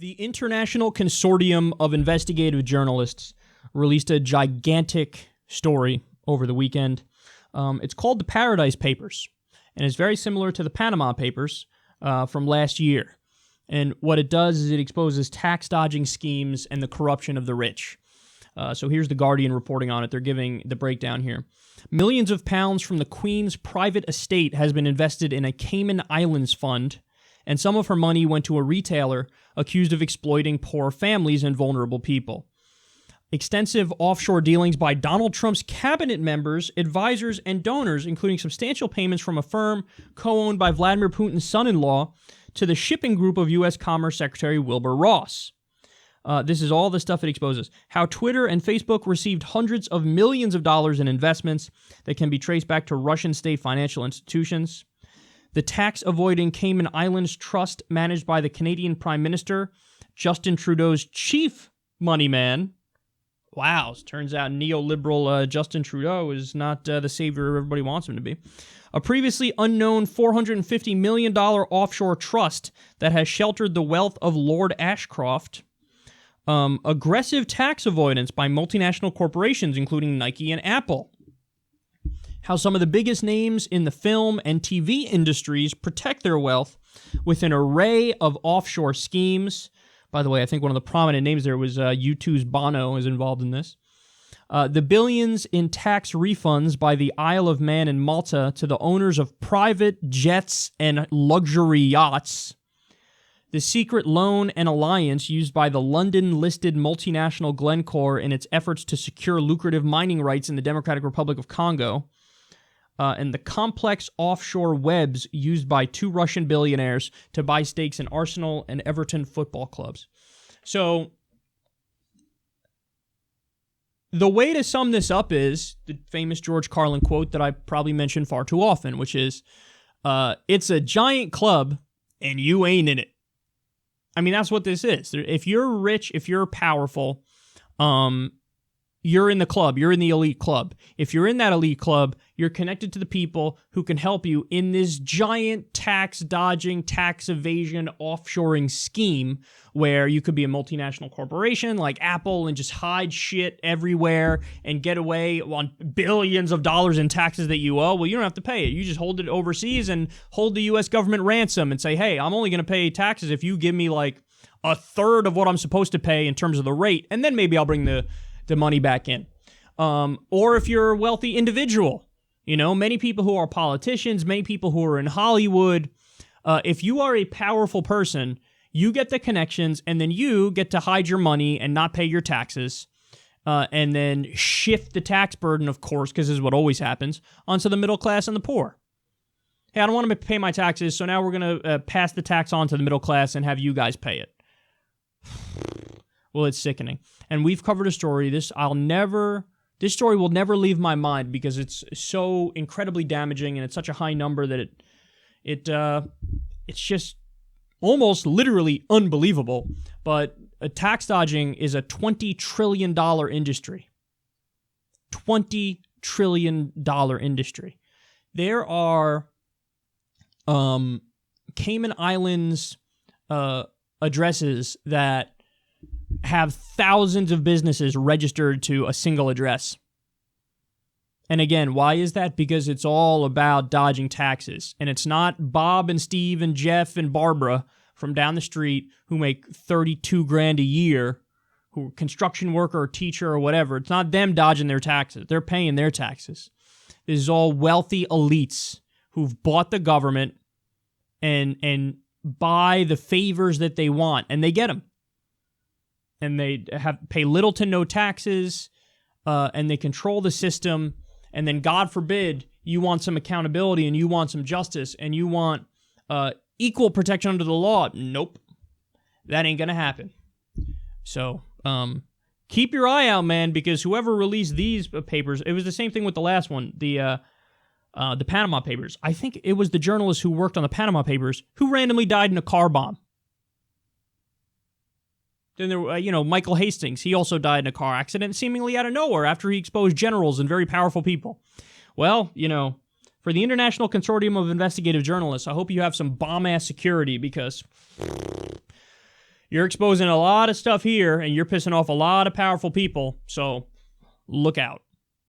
The International Consortium of Investigative Journalists released a gigantic story over the weekend. It's called the Paradise Papers, and it's very similar to the Panama Papers from last year. And what it does is it exposes tax dodging schemes and the corruption of the rich. So here's The Guardian reporting on it. They're giving the breakdown here. Millions of pounds from the Queen's private estate has been invested in a Cayman Islands fund, and some of her money went to a retailer accused of exploiting poor families and vulnerable people. Extensive offshore dealings by Donald Trump's cabinet members, advisors, and donors, including substantial payments from a firm co-owned by Vladimir Putin's son-in-law to the shipping group of U.S. Commerce Secretary Wilbur Ross. This is all the stuff it exposes. How Twitter and Facebook received hundreds of millions of dollars in investments that can be traced back to Russian state financial institutions. The tax-avoiding Cayman Islands Trust managed by the Canadian Prime Minister, Justin Trudeau's chief money man. Wow, turns out neoliberal Justin Trudeau is not the savior everybody wants him to be. A previously unknown $450 million offshore trust that has sheltered the wealth of Lord Ashcroft. Aggressive tax avoidance by multinational corporations, including Nike and Apple. How some of the biggest names in the film and TV industries protect their wealth with an array of offshore schemes. By the way, I think one of the prominent names there was U2's Bono is involved in this. The billions in tax refunds by the Isle of Man and Malta to the owners of private jets and luxury yachts. The secret loan and alliance used by the London-listed multinational Glencore in its efforts to secure lucrative mining rights in the Democratic Republic of Congo. And the complex offshore webs used by two Russian billionaires to buy stakes in Arsenal and Everton football clubs. So, the way to sum this up is the famous George Carlin quote that I probably mention far too often, which is, it's a giant club and you ain't in it. I mean, that's what this is. If you're rich, if you're powerful, you're in the club. You're in the elite club. If you're in that elite club, you're connected to the people who can help you in this giant tax dodging, tax evasion, offshoring scheme where you could be a multinational corporation like Apple and just hide shit everywhere and get away on billions of dollars in taxes that you owe. Well, you don't have to pay it. You just hold it overseas and hold the U.S. government ransom and say, hey, I'm only going to pay taxes if you give me like a third of what I'm supposed to pay in terms of the rate, and then maybe I'll bring the money back in. Or if you're a wealthy individual, you know, many people who are politicians, many people who are in Hollywood, if you are a powerful person, you get the connections and then you get to hide your money and not pay your taxes and then shift the tax burden, of course, because this is what always happens, onto the middle class and the poor. Hey, I don't want to pay my taxes, so now we're going to pass the tax on to the middle class and have you guys pay it. Well, it's sickening. And we've covered a story. This story will never leave my mind because it's so incredibly damaging and it's such a high number that it's just almost literally unbelievable. But tax dodging is a $20 trillion industry. $20 trillion industry. There are Cayman Islands addresses that have thousands of businesses registered to a single address. And again, why is that? Because it's all about dodging taxes. And it's not Bob and Steve and Jeff and Barbara from down the street who make $32,000 a year, who are construction worker or teacher or whatever. It's not them dodging their taxes. They're paying their taxes. This is all wealthy elites who've bought the government and buy the favors that they want, and they get them. And they pay little to no taxes, and they control the system, and then God forbid you want some accountability and you want some justice and you want equal protection under the law. Nope. That ain't gonna happen. So, keep your eye out, man, because whoever released these papers, it was the same thing with the last one, the Panama Papers. I think it was the journalist who worked on the Panama Papers who randomly died in a car bomb. Then there, Michael Hastings, he also died in a car accident seemingly out of nowhere after he exposed generals and very powerful people. Well, for the International Consortium of Investigative Journalists, I hope you have some bomb-ass security because You're exposing a lot of stuff here, and you're pissing off a lot of powerful people, so look out.